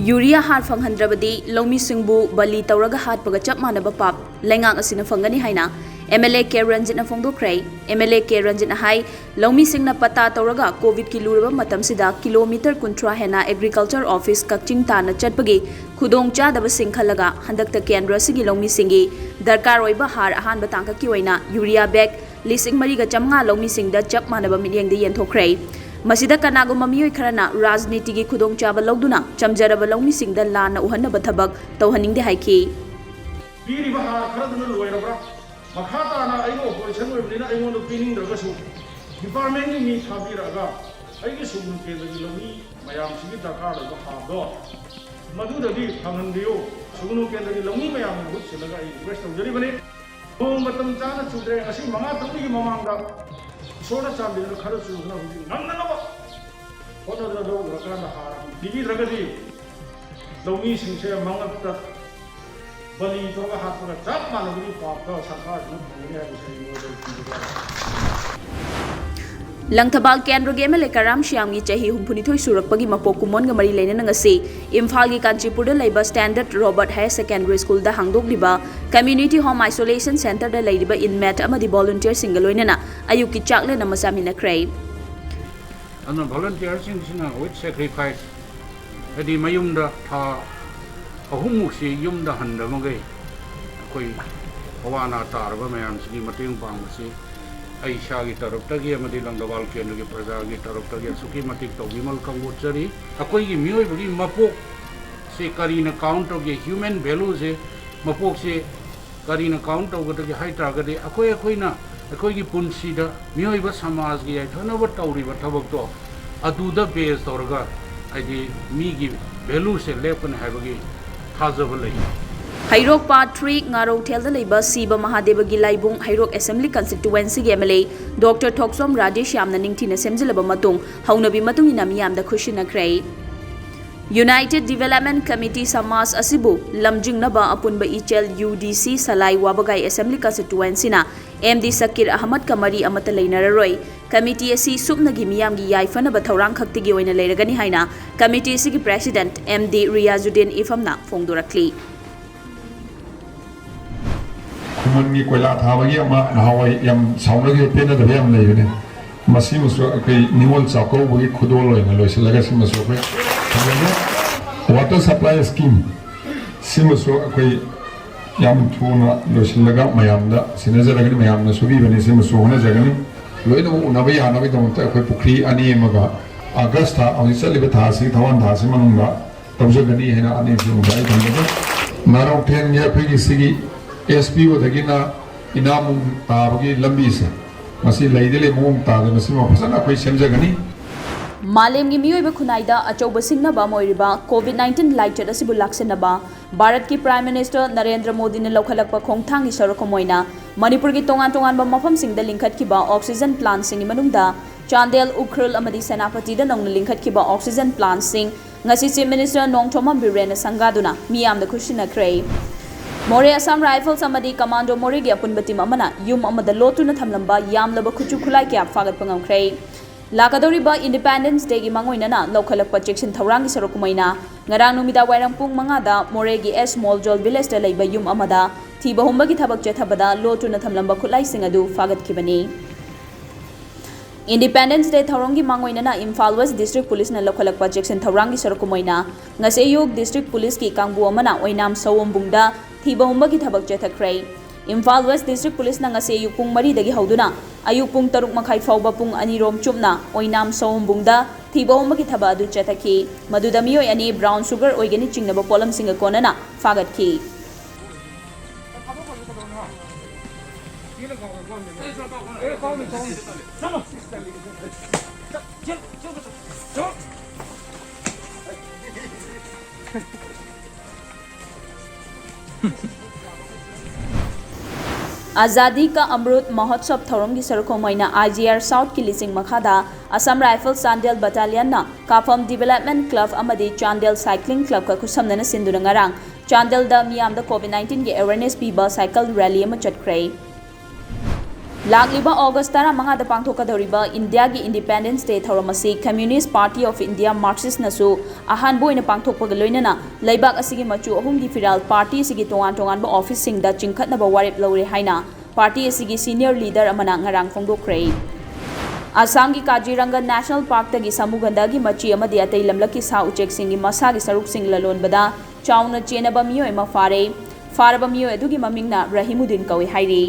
Urea हार फंगहंद्रबदी लौमी सिंगबु बली तौरगा हाटपगा चप मानबा पाप लेंगांग असिना फंगनी हाइना MLA के रंजित फोंदोखरे MLA के रंजित हाई लौमी सिंगना पता तौरगा कोविड की लुरबा मतमसिदा किलोमीटर 30 हेना एग्रीकल्चर ऑफिस कक्चिंग ताना चटपगी खुदोंग चादब सिंखलगा हंदकत केंद्र सिगी लौमी सिंगी दरकार ओइबा हार अहान बतांका की ओइना यूरिया बैग लिसिंग मरीगा चमगा लौमी सिंगदा चप मानबा मिलियंग दे यंथोखरे मसीदा कनागुम मियोय खरना राजनीति की खुदोंग चाबा लौदुना चमजरब लौमी सिंगदा लाना उहन्नब थबक तौहनिंगदे हाइखी पीरिबा हार खरदना लोयरबा मखाताना आइनो ऑपरेशन ओइबनिना आइनो पीनिंगदरगसु डिपार्टमेंट नि मी थाबिरगा आइगे सुगुन केंद्रगी लौमी मयाम सिगी दरकार लैबा हादो मदुदगी फंगनदियो सुगुन केंद्रगी लौमी मयाम बुत सिलगा आई रिक्वेस्ट तौजरिबने नोंग मतम चाना चुद्रे असि मंगा तंगी ममांगा सोना चांदीना खर चुना हुजी नंगनबा होनदरा दो रकाना हार दिगी रगदी लौमी सिंसे मंगत बली तोगा हाथगा चाप मानगरी पापका सरकार न भंगने है लंगथबाल केंद्र के MLA कराम श्याम की चाही हुंफुनिथोय सुरकपगी मपोक कुमोनगा मरी लेना ngasi इम्फाल की कांचीपुर दा लेबा Standard Robert Higher Secondary School दा हांगदोकलिबा कम्युनिटी होम आइसोलेशन सेंटर दा लेरिबा इनमेट अमदी वॉलंटियर सिंगल लोइनना अयुक की चाकले नमसा मिनख्रे अन वॉलंटियर सिंगसिना विथ सैक्रिफाइस अदि मयुमदा था अहुमुसी युमदा हंदमगे कोई हवाना तारबा मयाम सिगी मतेंग पांगसी ऐसा की तरफ तक लंगवाल केंद्र की प्रजा की तरफ तक असुकी मतिक तौगिमल कंगोचरी अकोई की मियोइबगी मपोक से करीना काउंट तौगे ह्यूमन वैल्यू से मपोक से करीना काउंट तौगदगे हाइतागदे अकोई अकोइना अकोई की पुंसीदा मियोइबा समाज की याइथनब तौरिबा थबकतो अदुदा बेस तौरगा आइदि मी की वैल्यू से लेपन हाइबगी थाजब लई हाइरोक part 3 ngarothel da leiba siba mahadeva gi laibung hairok assembly constituency gi MLA Dr Thoksom Rajesh yamna ningthina semjilaba matung haunabi matung ina miyam da khushina krai United Development Committee Samas Asibu Lamjingnaba Apunba Ichel UDC Salai Wabagai Assembly Constituency na MD Sakir Ahmad Kamari amata leinararoi Committee asi subnagi miyam gi yaifana ba thorang khakti gi oina leiragani haina Committee si gi President MD Riyazuddin Ifamna phongdorakli कुमनगी कोयला थाबगी अमा नहावै यम साउनगी पेना दबे यम लेयने मसी मसो अकै निमोल चाको बगी खुदोल लोइना लोइसलगा सिमसो अकै थबने water supply scheme सिमसो अकै यम थुना लोइसलगा मयामदा सिनजरगनि मयामना सुबी बने सिमसो होना जगनि लोइना उनाबे यानाबे दमता अकै पुखरी अनि मगा अगस्त था अनि चलिबे थासी थवन थासी मनुंगा तबजगनि हेना अनि जुबाई दमदा नाराउथेन या फेगी सिगी SPO दगिना इनामुं ताबगी लंबी से मसी लैदले मोंग तादे मसी मफसना कोई समझगनी मालेम की मियोइबा खुनाइदा अचौबा सिंगनबा मोइरिबा कोविड-19 लाइचर असिबु लाक्सनबा भारत की प्राइम मिनिस्टर नरेंद्र मोदी ने लौखलकपा खोंगथांगी सरकमोइना मणिपुर की तोंगान तोंगानबा मफम सिंगदा लिंखतकिबा ऑक्सीजन प्लांट सिंग मनुंगदा चांदेल उखरुल अमदी सेनापतिदा नौंग लिंखतकिबा ऑक्सीजन प्लांट सिंग ngasi चीफ मिनिस्टर नोंगथोमा बिरेन संगादुना मियामदा खुशिनख्रे मोरे असम राइफल्स अमदी कमांडो मोरे की अपुनबा टीम अमना युम अमदा लोतुना थमलंबा यामलबा खुचु खुलाई क्या फागतपा ngamkhre लाकदौरिबा इंडिपेंडेंस डे की मंगोइनना लौखलकपा चेक्सिन थौरांगी सरकुमैना ngarang numida wairang pung 5 da मोरे की एस मोलजोल विलेज दा लैबा युम अमदा थीबा हुंबगी थबक चेथबदा लोतुना थमलंबा खुलाई सिंग अदु फागतखिबनी इंडिपेंडेंस डे थौरंगी मांगोइनना इम्फाल वेस्ट डिस्ट्रिक्ट पुलिस ने लौखलकपा चेक्सिन थौरांगी सरकुमैना ngase योग डिस्ट्रिक्ट पुलिस की कांगबु अमना ओइनाम सवोमबुंगदा थीबा हुंबगी थबक चेथख्रे Imphal west district police ngase अयुक पुंग 3 दगी हौदुना अयुक पुंग 3 मखाई फाउबा पुंग 2 रोम चुपना ओइनाम सवोमबुंगदा थीबा हुंबगी थबा अदु चेथखि मदुदा मियोय अनि ब्राउन शुगर ओइगनि चिंगनबा पोलम सिंग कोनना फागतखि आजादी का अमृत महोत्सव थौरम की सरकोमैना IGR साउथ की लिसिंग मखादा असम राइफल चांदेल बटालियन काफम डेवलपमेंट क्लब अमदी चांदेल साइक्लिंग क्लब का खुसमनना सिंदुना ngarang चांदेल दा मियाम दा कोविड-19 के अवेयरनेस पीबा साइकिल रैली अमा चटख्रे ꯂꯥꯛꯂꯤꯕ ꯑꯣꯒꯁ 15ꯗ ꯄꯥꯡꯊꯣꯛꯀꯗꯧꯔꯤꯕ ꯏꯟꯗꯤꯌꯥꯒꯤ ꯏꯟꯗꯤꯄꯦꯟꯗꯦꯟꯁ ꯗꯦ ꯊꯧꯔꯝ ꯑꯁꯤ ꯀꯝꯃ꯭ꯌꯨꯅꯤꯁꯠ ꯄꯥꯔꯇꯤ ꯑꯣꯐ ꯏꯟꯗꯤꯌꯥ ꯃꯥꯔꯛꯁꯤꯁꯅꯁꯨ ꯑꯍꯥꯟꯕ ꯑꯣꯏꯅ ꯄꯥꯡꯊꯣꯛꯄꯒ ꯂꯣꯏꯅꯅ ꯂꯩꯕꯥꯛ ꯑꯁꯤꯒꯤ ꯃꯆꯨ ꯑꯍꯨꯝꯒꯤ ꯐꯤꯔꯥꯜ ꯄꯥꯔꯇꯤ ꯑꯁꯤꯒꯤ ꯇꯣꯉꯥꯟ-ꯇꯣꯉꯥꯟꯕ ꯑꯣꯐꯤꯁꯁꯤꯡꯗ ꯆꯤꯡꯈꯠꯅꯕ ꯋꯥꯔꯦꯞ ꯂꯧꯔꯦ ꯍꯥꯏꯅ ꯄꯥꯔꯇꯤ ꯑꯁꯤꯒꯤ ꯁꯤꯅꯤꯌꯔ ꯂꯤꯗꯔ ꯑꯃꯅ ꯉꯔꯥꯡ ꯐꯣꯡꯗꯣꯛꯈ꯭ꯔꯦ꯫ ꯑꯁꯥꯝꯒꯤ ꯀꯥꯖꯤꯔꯪꯒ ꯅꯦꯁꯅꯦꯜ ꯄꯥर्कꯇꯒꯤ ꯁꯃꯨꯒꯟꯗꯥꯒꯤ ꯃꯆꯤ ꯑꯃꯗꯤ ꯑꯇꯩ ꯂꯝꯂꯛꯀꯤ ꯁꯥ ꯎꯆꯦꯛꯁꯤꯡꯒꯤ ꯃꯁꯥꯒꯤ ꯁꯔꯨꯛꯁꯤꯡ ꯂꯂꯣꯟꯕꯗ ꯆꯥꯎꯅ ꯆꯦꯟꯅꯕ ꯃꯤꯑꯣꯏ ꯑꯃ ꯐꯥꯔꯦ꯫ ꯐꯥꯔꯕ ꯃꯤꯑꯣꯏ ꯑꯗꯨꯒꯤ ꯃꯃꯤꯡꯅ ꯔꯍꯤꯃꯨꯗꯤꯟ ꯀꯧꯏ ꯍꯥꯏꯔꯤ꯫